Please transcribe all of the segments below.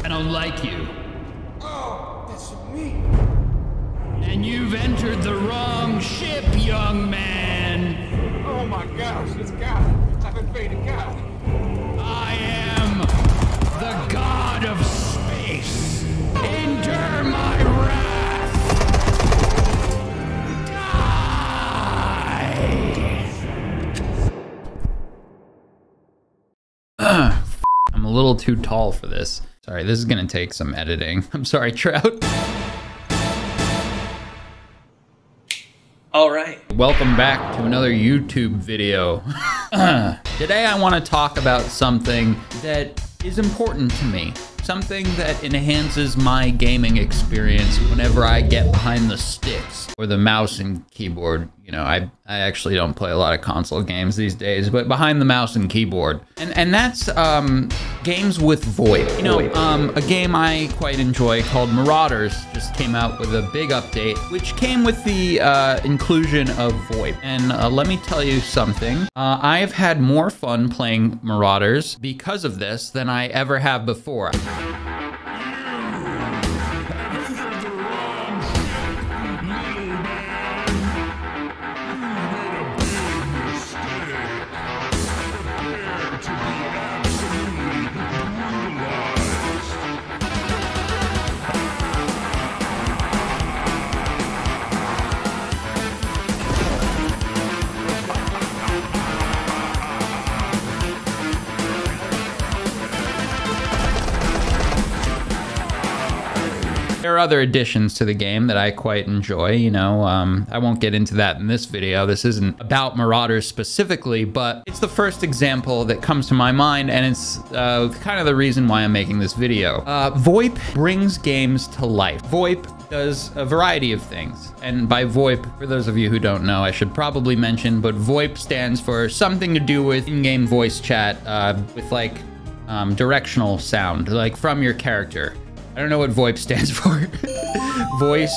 I don't like you. Oh, that's me. And you've entered the wrong ship, young man. Oh my gosh, it's God. I've invaded God. I am the god of space. Endure my wrath. Die. I'm a little too tall for this. Sorry, this is gonna take some editing. I'm sorry, Trout. All right, welcome back to another YouTube video. Today I want to talk about something that is important to me. Something that enhances my gaming experience whenever I get behind the sticks or the mouse and keyboard. You know, I actually don't play a lot of console games these days, but behind the mouse and keyboard. And that's games with VoIP. You know, a game I quite enjoy called Marauders just came out with a big update, which came with the inclusion of VoIP. And let me tell you something. I've had more fun playing Marauders because of this than I ever have before. There are other additions to the game that I quite enjoy, you know. I won't get into that in this video. This isn't about Marauders specifically, but it's the first example that comes to my mind, and it's kind of the reason why I'm making this video. VoIP brings games to life. VoIP does a variety of things. And by VoIP, for those of you who don't know, I should probably mention, but VoIP stands for something to do with in-game voice chat with like directional sound, like from your character. I don't know what VoIP stands for. Voice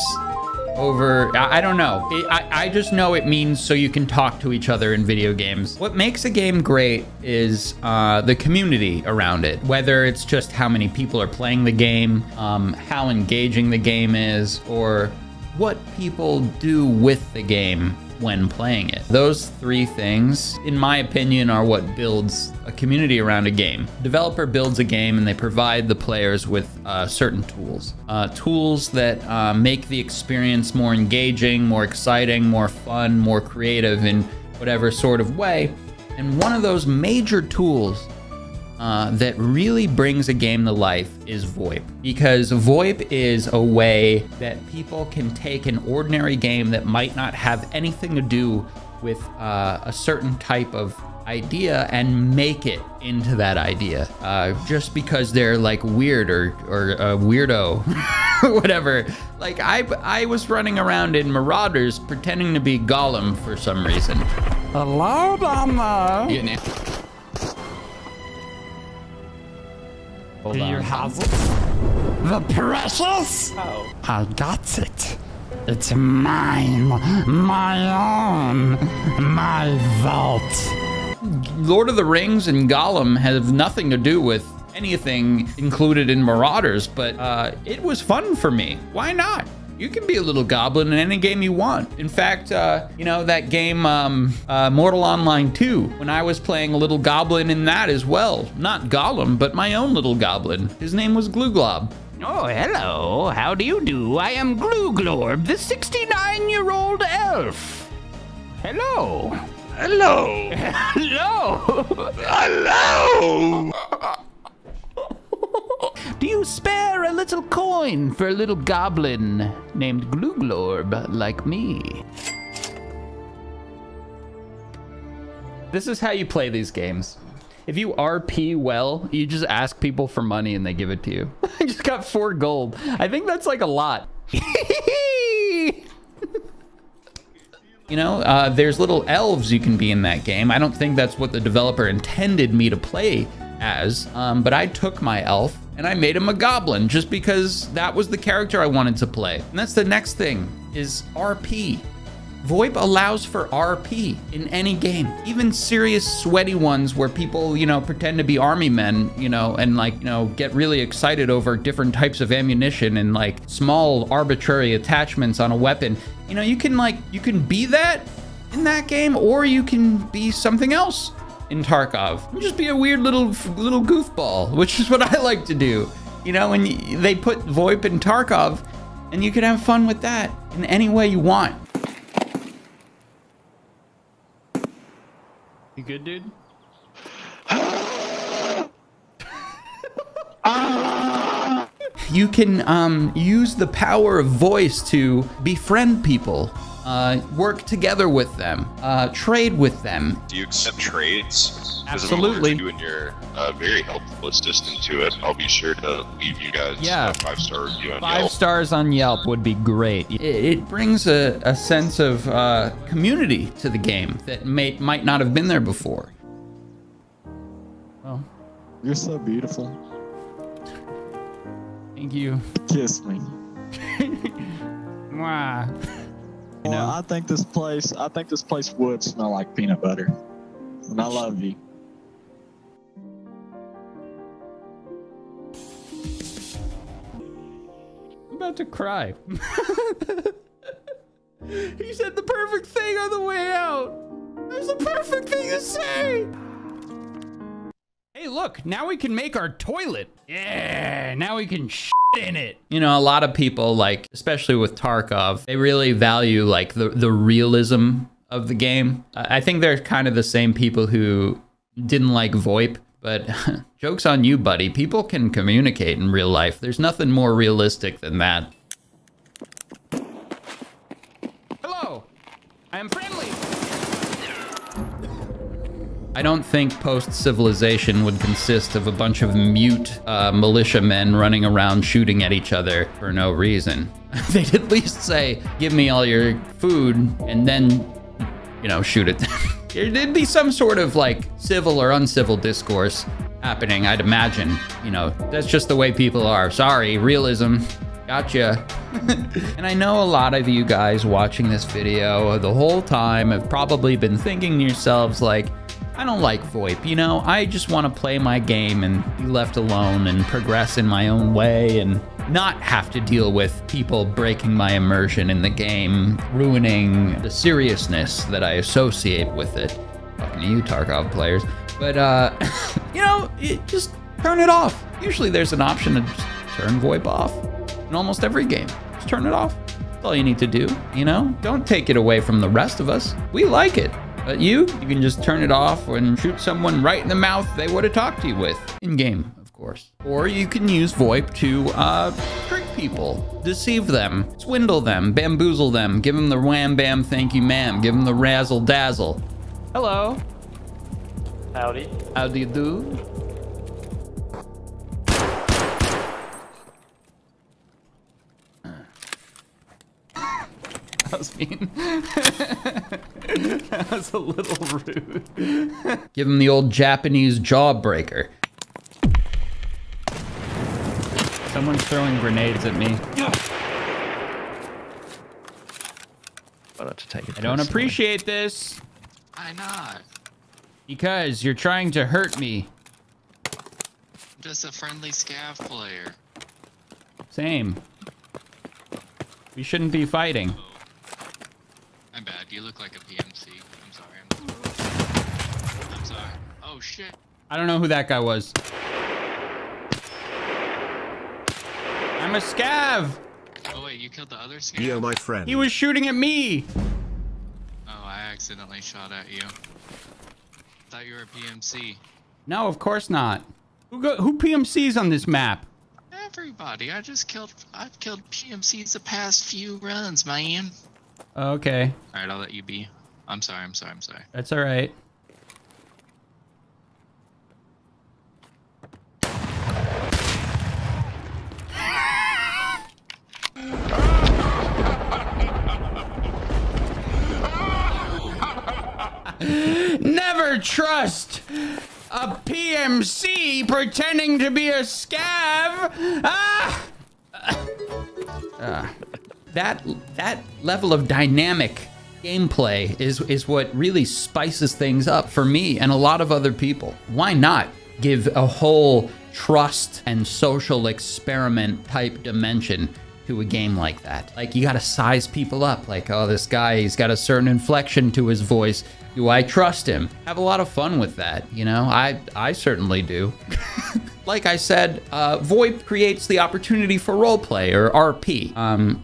over, I don't know. I just know it means so you can talk to each other in video games. What makes a game great is the community around it. Whether it's just how many people are playing the game, how engaging the game is, or what people do with the game when playing it. Those three things, in my opinion, are what builds a community around a game. Developer builds a game and they provide the players with certain tools. Tools that make the experience more engaging, more exciting, more fun, more creative in whatever sort of way. And one of those major tools that really brings a game to life is VoIP. Because VoIP is a way that people can take an ordinary game that might not have anything to do with a certain type of idea and make it into that idea. Just because they're like weird or a weirdo, whatever. Like I was running around in Marauders pretending to be Gollum for some reason. Hello down there. Yeah, Do you have it? The precious? Oh. I got it. It's mine. My own. My vault. Lord of the Rings and Gollum have nothing to do with anything included in Marauders, but it was fun for me. Why not? You can be a little goblin in any game you want. In fact, you know, that game, Mortal Online 2, when I was playing a little goblin in that as well. Not Gollum, but my own little goblin. His name was Glooglob. Oh, hello. How do you do? I am Glooglorb, the 69-year-old elf. Hello. Hello. Hello. Hello. Do you spare a little coin for a little goblin named Glooglorb like me? This is how you play these games. If you RP well, you just ask people for money and they give it to you. I just got 4 gold. I think that's like a lot. You know, there's little elves you can be in that game. I don't think that's what the developer intended me to play as, but I took my elf and I made him a goblin just because that was the character I wanted to play. And that's the next thing, is RP. VoIP allows for RP in any game, even serious sweaty ones where people, you know, pretend to be army men, you know, and like, you know, get really excited over different types of ammunition and like small arbitrary attachments on a weapon. You know, you can be that in that game, or you can be something else in Tarkov. You just be a weird little goofball, which is what I like to do. You know, and they put VoIP in Tarkov, and you can have fun with that in any way you want. You good, dude? You can use the power of voice to befriend people, work together with them, trade with them. Do you accept trades? Absolutely. You and your very helpful assistant to it. I'll be sure to leave you guys a 5-star review on Yelp. 5 stars on Yelp would be great. It brings a sense of community to the game that might not have been there before. Well, You're so beautiful. thank you. Kiss me. Mwah. You Well, know, I think this place would smell like peanut butter. And I love you. I'm about to cry. He said the perfect thing on the way out. That was the perfect thing to say. Hey, look, now we can make our toilet. Yeah, now we can shit in it. You know, a lot of people, like, especially with Tarkov, they really value like the realism of the game. I think they're kind of the same people who didn't like VoIP, but joke's on you, buddy. People can communicate in real life. There's nothing more realistic than that. Hello, I am friendly. I don't think post-civilization would consist of a bunch of mute militiamen running around shooting at each other for no reason. They'd at least say, give me all your food, and then, you know, shoot at them. There'd be some sort of like civil or uncivil discourse happening, I'd imagine. You know, that's just the way people are. Sorry, realism. Gotcha. And I know a lot of you guys watching this video the whole time have probably been thinking to yourselves like, I don't like VoIP, you know, I just want to play my game and be left alone and progress in my own way and not have to deal with people breaking my immersion in the game, ruining the seriousness that I associate with it. Talking to you, Tarkov players. But, you know, just turn it off. Usually there's an option to just turn VoIP off in almost every game. Just turn it off. That's all you need to do, you know? Don't take it away from the rest of us. We like it. But you can just turn it off and shoot someone right in the mouth they would have talked to you with. In-game, of course. Or you can use VoIP to trick people, deceive them, swindle them, bamboozle them, give them the wham bam thank you ma'am, give them the razzle dazzle. Hello. Howdy. How do you do? That was mean. That was a little rude. Give him the old Japanese jawbreaker. Someone's throwing grenades at me. I don't appreciate this. Why not? Because you're trying to hurt me. I'm just a friendly scav player. Same. We shouldn't be fighting. My bad, you look like a PMC. I'm sorry. I'm sorry. Oh shit. I don't know who that guy was. I'm a scav. Oh wait, you killed the other scav? Yo, my friend. He was shooting at me. Oh, I accidentally shot at you. Thought you were a PMC. No, of course not. Who PMCs on this map? Everybody, I've killed PMCs the past few runs, man. Okay. Alright, I'll let you be. I'm sorry. That's all right. Never trust a PMC pretending to be a scav. That That level of dynamic gameplay is what really spices things up for me and a lot of other people. Why not give a whole trust and social experiment type dimension to a game like that? Like, you gotta size people up. Like, oh, this guy, he's got a certain inflection to his voice. Do I trust him? Have a lot of fun with that, you know? I certainly do. Like I said, VoIP creates the opportunity for roleplay, or RP,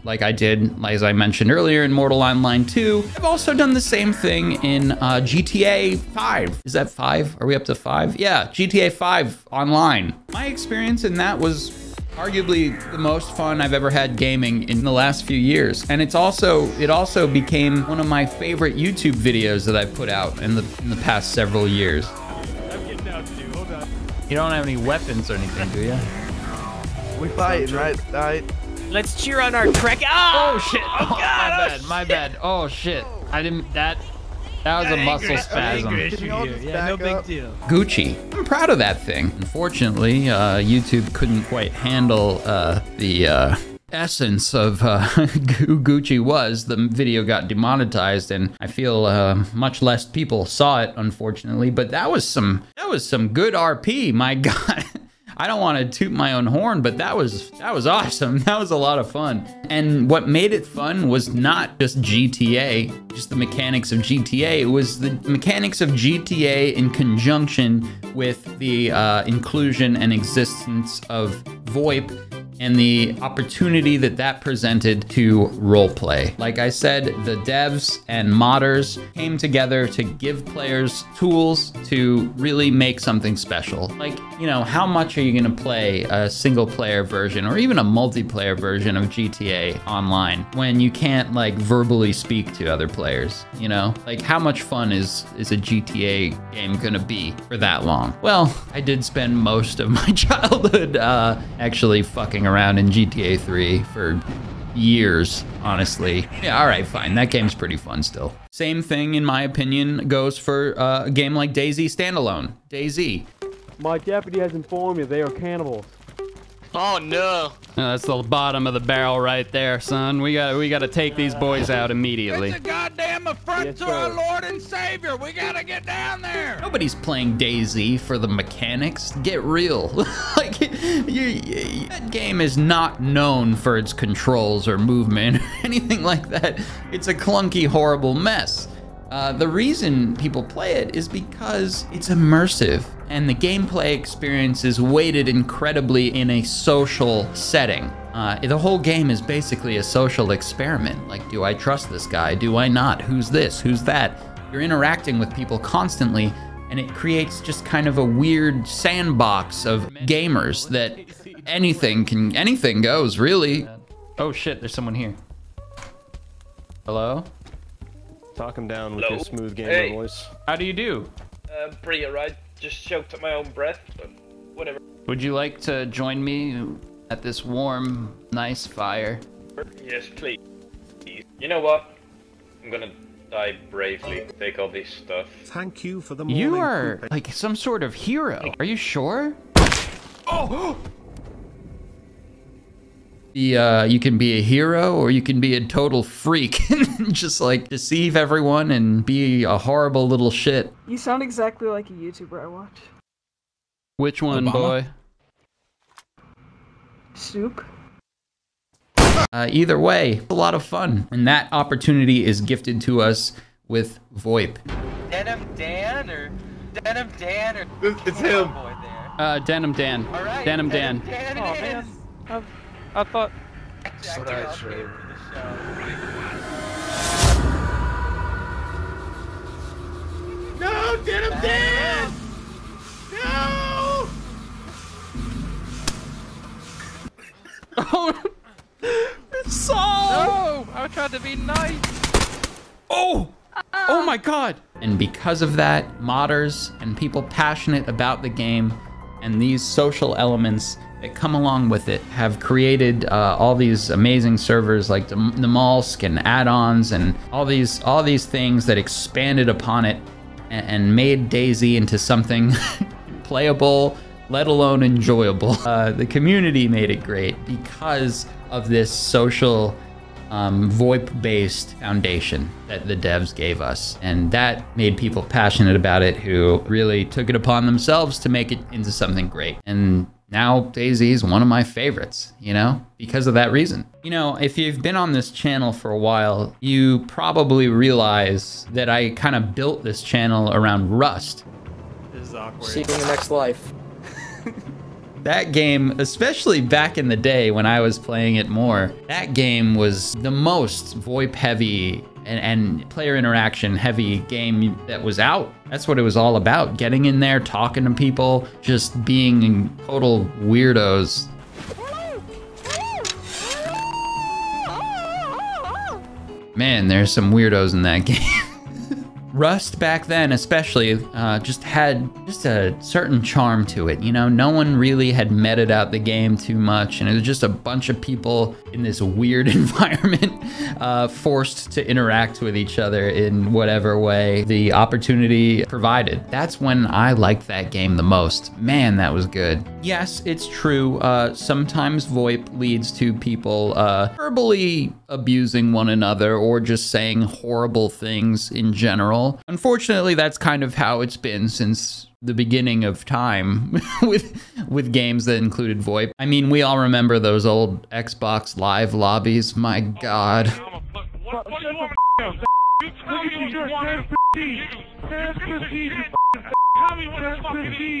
like I did, as I mentioned earlier, in Mortal Online 2. I've also done the same thing in GTA 5. Is that 5? Are we up to 5? Yeah, GTA 5 Online. My experience in that was arguably the most fun I've ever had gaming in the last few years. And it also became one of my favorite YouTube videos that I've put out in the past several years. I'm getting out to you. Hold on. You don't have any weapons or anything, do you? We fight, right? Let's cheer on our trek. Oh shit! Oh, my bad. Oh shit! I didn't. That was a muscle spasm. Yeah, no big deal. Gucci. I'm proud of that thing. Unfortunately, YouTube couldn't quite handle the essence of who Gucci was. The video got demonetized, and I feel much less people saw it, unfortunately. But that was some good RP. My God. I don't want to toot my own horn, but that was awesome. That was a lot of fun. And what made it fun was not just GTA, just the mechanics of GTA. It was the mechanics of GTA in conjunction with the inclusion and existence of VoIP and the opportunity that presented to roleplay. Like I said, the devs and modders came together to give players tools to really make something special. Like, you know, how much are you gonna play a single player version or even a multiplayer version of GTA Online when you can't like verbally speak to other players, you know? Like, how much fun is a GTA game gonna be for that long? Well, I did spend most of my childhood actually fucking around in GTA 3 for years, honestly. Yeah, all right, fine. That game's pretty fun still. Same thing, in my opinion, goes for a game like DayZ Standalone. DayZ. My deputy has informed me they are cannibals. Oh no! That's the bottom of the barrel right there, son. We gotta take these boys out immediately. It's a goddamn affront to our Lord and Savior. We gotta get down there. Nobody's playing DayZ for the mechanics. Get real. Like, that game is not known for its controls or movement or anything like that. It's a clunky, horrible mess. The reason people play it is because it's immersive and the gameplay experience is weighted incredibly in a social setting. The whole game is basically a social experiment. Like, do I trust this guy? Do I not? Who's this? Who's that? You're interacting with people constantly, and it creates just kind of a weird sandbox of gamers that anything goes, really. Oh shit, there's someone here. Hello? Talk him down with your smooth gamer voice. How do you do? Pretty alright. Just choked up my own breath, but whatever. Would you like to join me at this warm, nice fire? Yes, please. You know what? I'm gonna die bravely. Take all this stuff. Thank you for the morning. You are like some sort of hero. Are you sure? Oh! You can be a hero or you can be a total freak and just like deceive everyone and be a horrible little shit. You sound exactly like a YouTuber I watch. Which one, Obama? boy? Soup. Either way, a lot of fun. And that opportunity is gifted to us with VoIP. Denim Dan or Denim Dan or It's him. Boy there. Denim Dan. All right, Denim Dan. Dan Oh man, I thought. No, Denim Dan! No! Oh, it's Saul! No, I tried to be nice. Oh! Oh my God! And because of that, modders and people passionate about the game and these social elements that come along with it have created all these amazing servers like the Malsk and add-ons and all these things that expanded upon it and made DayZ into something playable, let alone enjoyable. The community made it great because of this social VoIP-based foundation that the devs gave us. And that made people passionate about it who really took it upon themselves to make it into something great. And now DayZ is one of my favorites, you know, because of that reason. You know, if you've been on this channel for a while, you probably realize that I kind of built this channel around Rust. This is awkward. Seeking the next life. That game, especially back in the day when I was playing it more, that game was the most VoIP heavy and player interaction heavy game that was out. That's what it was all about. Getting in there, talking to people, just being total weirdos. Man, there's some weirdos in that game. Rust back then especially just had a certain charm to it, you know? No one really had meted out the game too much, and it was just a bunch of people in this weird environment forced to interact with each other in whatever way the opportunity provided. That's when I liked that game the most. Man, that was good. Yes, it's true. Sometimes VoIP leads to people verbally abusing one another or just saying horrible things in general. Unfortunately, that's kind of how it's been since the beginning of time with games that included VoIP. I mean, we all remember those old Xbox Live lobbies. My God.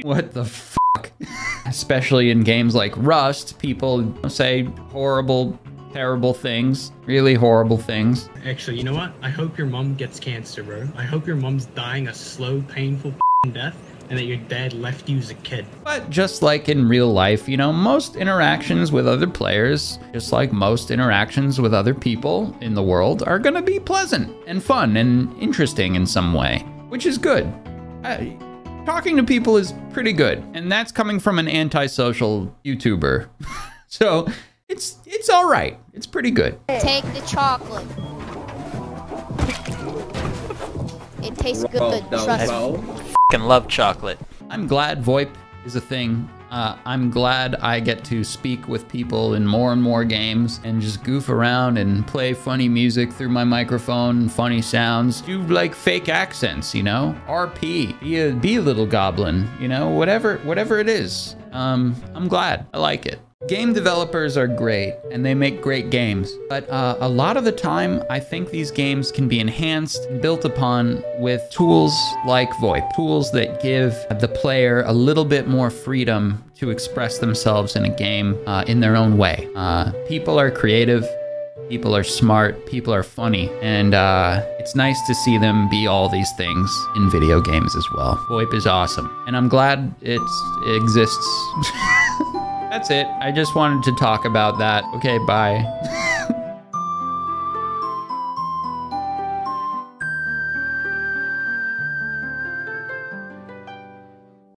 What the fuck? Especially in games like Rust, people say horrible, terrible things, really horrible things. Actually, you know what? I hope your mom gets cancer, bro. I hope your mom's dying a slow, painful death, and that your dad left you as a kid. But just like in real life, you know, most interactions with other players, just like most interactions with other people in the world, are gonna be pleasant and fun and interesting in some way, which is good. Talking to people is pretty good, and that's coming from an antisocial YouTuber. So it's all right. It's pretty good. Take the chocolate. It tastes good. Trust me. Fucking love chocolate. I'm glad VoIP is a thing. I'm glad I get to speak with people in more and more games and just goof around and play funny music through my microphone, funny sounds, do like fake accents, you know? RP, be a little goblin, you know? Whatever it is. I'm glad. I like it. Game developers are great and they make great games, but a lot of the time I think these games can be enhanced and built upon with tools like VoIP, tools that give the player a little bit more freedom to express themselves in a game in their own way. People are creative, people are smart, people are funny, and it's nice to see them be all these things in video games as well. VoIP is awesome, and I'm glad it exists. That's it. I just wanted to talk about that. Okay, bye.